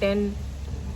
10,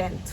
10th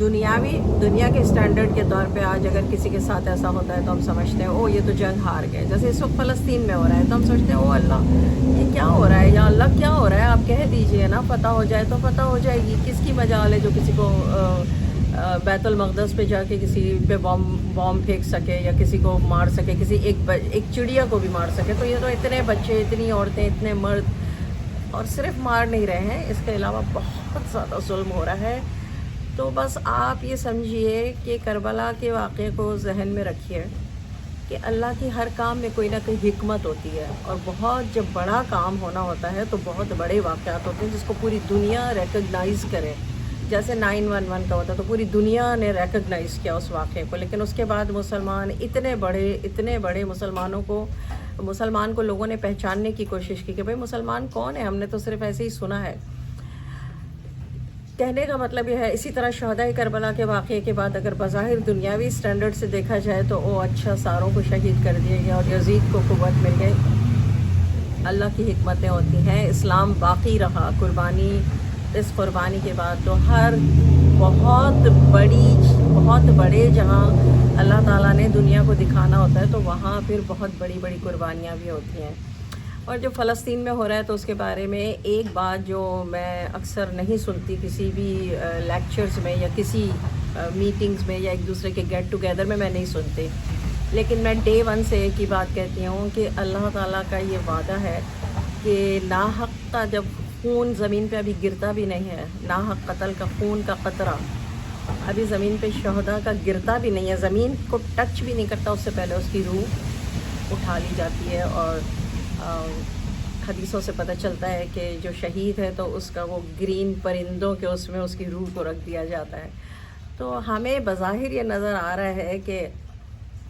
دنیا کے standard کے طور پہ آج اگر کسی کے ساتھ ایسا ہوتا ہے تو ہم سمجھتے ہیں او یہ تو جنگ ہار گئے. جیسے اس وقت فلسطین میں ہو رہا ہے تو ہم سوچتے ہیں او اللہ یہ کیا ہو رہا ہے, یا اللہ کیا ہو رہا ہے, آپ کہہ دیجئے نا, پتہ ہو جائے تو پتہ ہو جائے گی. کس کی مجال ہے جو کسی کو بیت المقدس پہ جا کے کسی پہ بام پھینک سکے یا کسی کو مار سکے, کسی ایک چڑیا کو بھی مار سکے. تو یہ تو اتنے بچے, اتنی عورتیں, اتنے مرد, اور صرف مار نہیں رہے ہیں, اس کے علاوہ بہت زیادہ ظلم ہو رہا ہے. تو بس آپ یہ سمجھیے کہ کربلا کے واقعے کو ذہن میں رکھیے کہ اللہ کی ہر کام میں کوئی نہ کوئی حکمت ہوتی ہے, اور بہت جب بڑا کام ہونا ہوتا ہے تو بہت بڑے واقعات ہوتے ہیں جس کو پوری دنیا ریکگنائز کرے. جیسے 9/11 کا ہوتا ہے تو پوری دنیا نے ریکگنائز کیا اس واقعے کو, لیکن اس کے بعد مسلمان اتنے بڑے مسلمان کو لوگوں نے پہچاننے کی کوشش کی کہ بھئی مسلمان کون ہے, ہم نے تو صرف ایسے ہی سنا ہے. کہنے کا مطلب یہ ہے, اسی طرح شہداء کربلا کے واقعے کے بعد اگر بظاہر دنیاوی سٹینڈرڈ سے دیکھا جائے تو اچھا ساروں کو شہید کر دیا گیا اور یزید کو قوت مل گئی. اللہ کی حکمتیں ہوتی ہیں, اسلام باقی رہا. اس قربانی کے بعد تو ہر بہت بڑے جہاں اللہ تعالیٰ نے دنیا کو دکھانا ہوتا ہے تو وہاں پھر بہت بڑی قربانیاں بھی ہوتی ہیں. اور جو فلسطین میں ہو رہا ہے تو اس کے بارے میں ایک بات جو میں اکثر نہیں سنتی کسی بھی لیکچرز میں یا کسی میٹنگز میں یا ایک دوسرے کے گیٹ ٹوگیدر میں نہیں سنتی, لیکن میں ڈے 1 سے ایک ہی بات کہتی ہوں کہ اللہ تعالیٰ کا یہ وعدہ ہے کہ ناحق کا جب خون زمین پہ ابھی گرتا بھی نہیں ہے, ناحق قتل کا خون کا قطرہ ابھی زمین پہ شہداء کا گرتا بھی نہیں ہے, زمین کو ٹچ بھی نہیں کرتا, اس سے پہلے اس کی روح اٹھا لی جاتی ہے. اور حدیثوں سے پتہ چلتا ہے کہ جو شہید ہے تو اس کا وہ گرین پرندوں کے اس میں اس کی روح کو رکھ دیا جاتا ہے. تو ہمیں بظاہر یہ نظر آ رہا ہے کہ,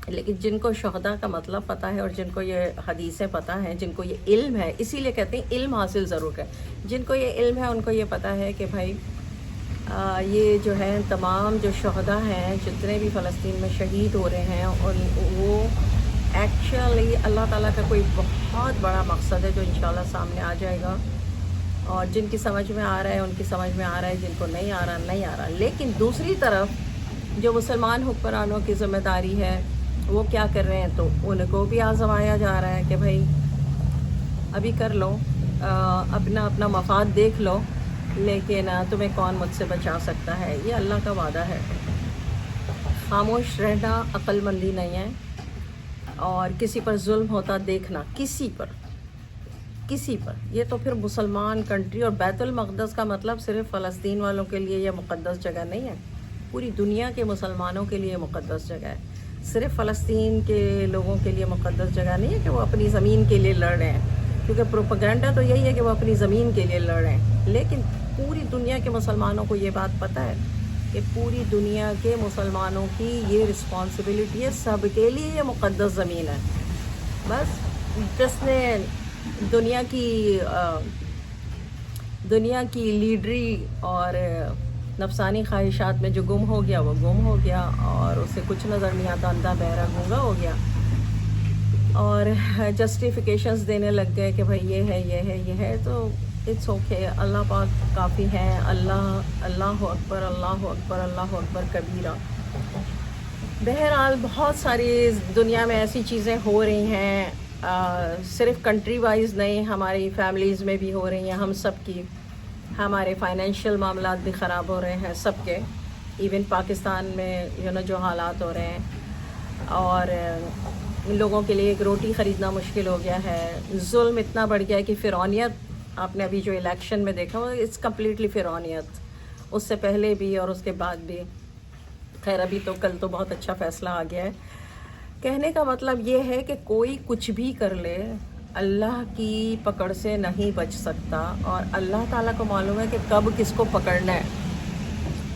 لیکن جن کو شہداء کا مطلب پتہ ہے اور جن کو یہ حدیثیں پتہ ہیں, جن کو یہ علم ہے, اسی لیے کہتے ہیں علم حاصل ضرور کریں, جن کو یہ علم ہے ان کو یہ پتہ ہے کہ بھائی یہ جو ہے تمام جو شہداء ہیں جتنے بھی فلسطین میں شہید ہو رہے ہیں, اور وہ ایکچولی اللہ تعالیٰ کا کوئی بہت بڑا مقصد ہے جو انشاءاللہ سامنے آ جائے گا. اور جن کی سمجھ میں آ رہا ہے ان کی سمجھ میں آ رہا ہے, جن کو نہیں آ رہا. لیکن دوسری طرف جو مسلمان حکمرانوں کی ذمہ داری ہے وہ کیا کر رہے ہیں, تو ان کو بھی آزمایا جا رہا ہے کہ بھائی ابھی کر لو, اپنا مفاد دیکھ لو, لیکن تمہیں کون مجھ سے بچا سکتا ہے. یہ اللہ کا وعدہ ہے. خاموش رہنا عقل مندی نہیں ہے, اور کسی پر ظلم ہوتا دیکھنا, کسی پر, یہ تو پھر مسلمان کنٹری. اور بیت المقدس کا مطلب صرف فلسطین والوں کے لیے یہ مقدس جگہ نہیں ہے, پوری دنیا کے مسلمانوں کے لیے مقدس جگہ ہے. صرف فلسطین کے لوگوں کے لیے مقدس جگہ نہیں ہے کہ وہ اپنی زمین کے لیے لڑ رہے ہیں, کیونکہ پروپیگنڈا تو یہی ہے کہ وہ اپنی زمین کے لیے لڑ رہے ہیں. لیکن پوری دنیا کے مسلمانوں کو یہ بات پتہ ہے کہ پوری دنیا کے مسلمانوں کی یہ رسپانسبلٹی ہے, سب کے لیے یہ مقدس زمین ہے. بس جس نے دنیا کی لیڈری اور نفسانی خواہشات میں جو گم ہو گیا وہ گم ہو گیا, اور اسے کچھ نظر نہیں آتا, اندھا بہرا گونگا ہو گیا, اور جسٹیفیکیشنز دینے لگ گئے کہ بھائی یہ ہے. تو اٹس اوکے, اللہ پاک کافی ہیں. اللہ اکبر کبیرہ. بہرحال بہت ساری دنیا میں ایسی چیزیں ہو رہی ہیں, صرف کنٹری وائز نہیں, ہماری فیملیز میں بھی ہو رہی ہیں, ہم سب کی. ہمارے فائنینشیل معاملات بھی خراب ہو رہے ہیں سب کے, ایون پاکستان میں جو حالات ہو رہے ہیں, اور لوگوں کے لیے ایک روٹی خریدنا مشکل ہو گیا ہے. ظلم اتنا بڑھ گیا ہے کہ فرعونیت, آپ نے ابھی جو الیکشن میں دیکھا وہ اٹس کمپلیٹلی فرعونیت, اس سے پہلے بھی اور اس کے بعد بھی. خیر ابھی تو کل تو بہت اچھا فیصلہ آ گیا ہے. کہنے کا مطلب یہ ہے کہ کوئی کچھ بھی کر لے, اللہ کی پکڑ سے نہیں بچ سکتا, اور اللہ تعالیٰ کو معلوم ہے کہ کب کس کو پکڑنا ہے.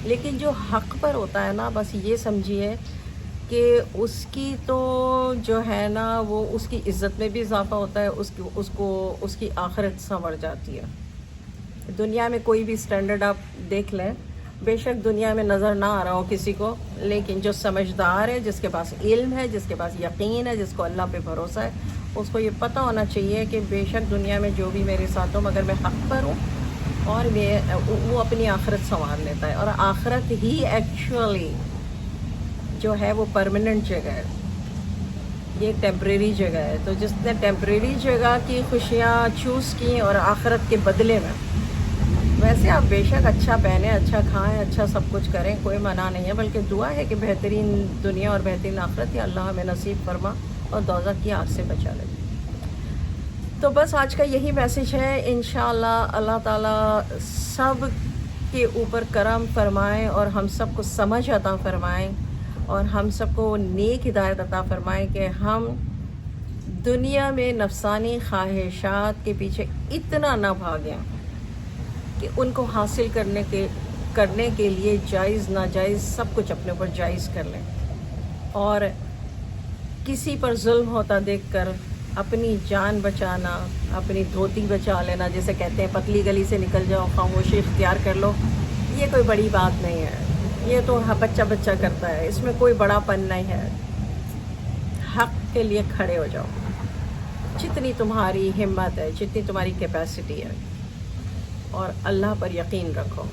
لیکن جو حق پر ہوتا ہے نا, بس یہ سمجھیے کہ اس کی تو جو ہے نا وہ اس کی عزت میں بھی اضافہ ہوتا ہے, اس کی آخرت سنور جاتی ہے. دنیا میں کوئی بھی سٹینڈرڈ آپ دیکھ لیں, بے شک دنیا میں نظر نہ آ رہا ہو کسی کو, لیکن جو سمجھدار ہے, جس کے پاس علم ہے, جس کے پاس یقین ہے, جس کو اللہ پہ بھروسہ ہے, اس کو یہ پتہ ہونا چاہیے کہ بے شک دنیا میں جو بھی میرے ساتھ ہوں, مگر میں حق پر ہوں, اور وہ اپنی آخرت سنوار لیتا ہے. اور آخرت ہی ایکچولی جو ہے وہ پرماننٹ جگہ ہے, یہ ٹیمپریری جگہ ہے. تو جس نے ٹیمپریری جگہ کی خوشیاں چوز کی اور آخرت کے بدلے میں, ویسے آپ بے شک اچھا پہنیں, اچھا کھائیں, اچھا سب کچھ کریں, کوئی منع نہیں ہے, بلکہ دعا ہے کہ بہترین دنیا اور بہترین آخرت یا اللہ ہمیں نصیب فرما اور دوزخ کی آگ سے بچا لے. تو بس آج کا یہی میسیج ہے. انشاءاللہ اللہ تعالیٰ سب کے اوپر کرم فرمائیں اور ہم سب کو سمجھ عطا فرمائیں اور ہم سب کو نیک ہدایت عطا فرمائیں کہ ہم دنیا میں نفسانی خواہشات کے پیچھے اتنا نہ بھاگیں کہ ان کو حاصل کرنے کے لیے جائز ناجائز سب کچھ اپنے اوپر جائز کر لیں, اور کسی پر ظلم ہوتا دیکھ کر اپنی جان بچانا, اپنی دھوتی بچا لینا, جیسے کہتے ہیں پتلی گلی سے نکل جاؤ, خاموشی اختیار کر لو, یہ کوئی بڑی بات نہیں ہے. یہ تو بچہ بچہ کرتا ہے, اس میں کوئی بڑا پن نہیں ہے. حق کے لیے کھڑے ہو جاؤ, جتنی تمہاری ہمت ہے, جتنی تمہاری کیپیسٹی ہے, اور اللہ پر یقین رکھو.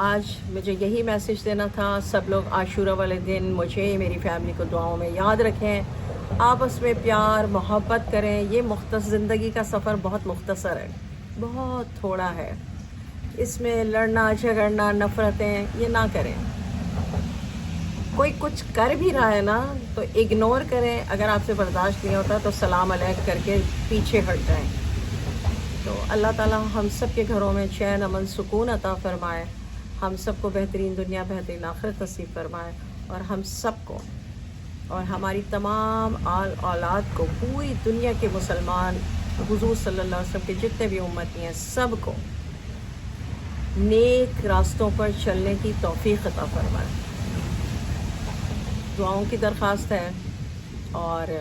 آج مجھے یہی میسیج دینا تھا. سب لوگ عاشورہ والے دن مجھے, میری فیملی کو دعاؤں میں یاد رکھیں, آپس میں پیار محبت کریں. یہ زندگی کا سفر بہت مختصر ہے, بہت تھوڑا ہے, اس میں لڑنا جھگڑنا نفرتیں یہ نہ کریں. کوئی کچھ کر بھی رہا ہے نا تو اگنور کریں, اگر آپ سے برداشت نہیں ہوتا تو سلام علیک کر کے پیچھے ہٹ جائیں. تو اللہ تعالیٰ ہم سب کے گھروں میں چین امن سکون عطا فرمائے, ہم سب کو بہترین دنیا بہترین آخرت نصیب فرمائے, اور ہم سب کو اور ہماری تمام اولاد کو, پوری دنیا کے مسلمان حضور صلی اللہ علیہ وسلم کے جتنے بھی امتی ہیں سب کو نیک راستوں پر چلنے کی توفیق عطا فرمائے. دعاؤں کی درخواست ہے, اور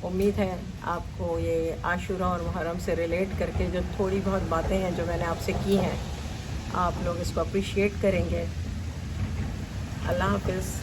امید ہے آپ کو یہ عاشورہ اور محرم سے ریلیٹ کر کے جو تھوڑی بہت باتیں ہیں جو میں نے آپ سے کی ہیں, آپ لوگ اس کو اپریشیٹ کریں گے. اللہ حافظ.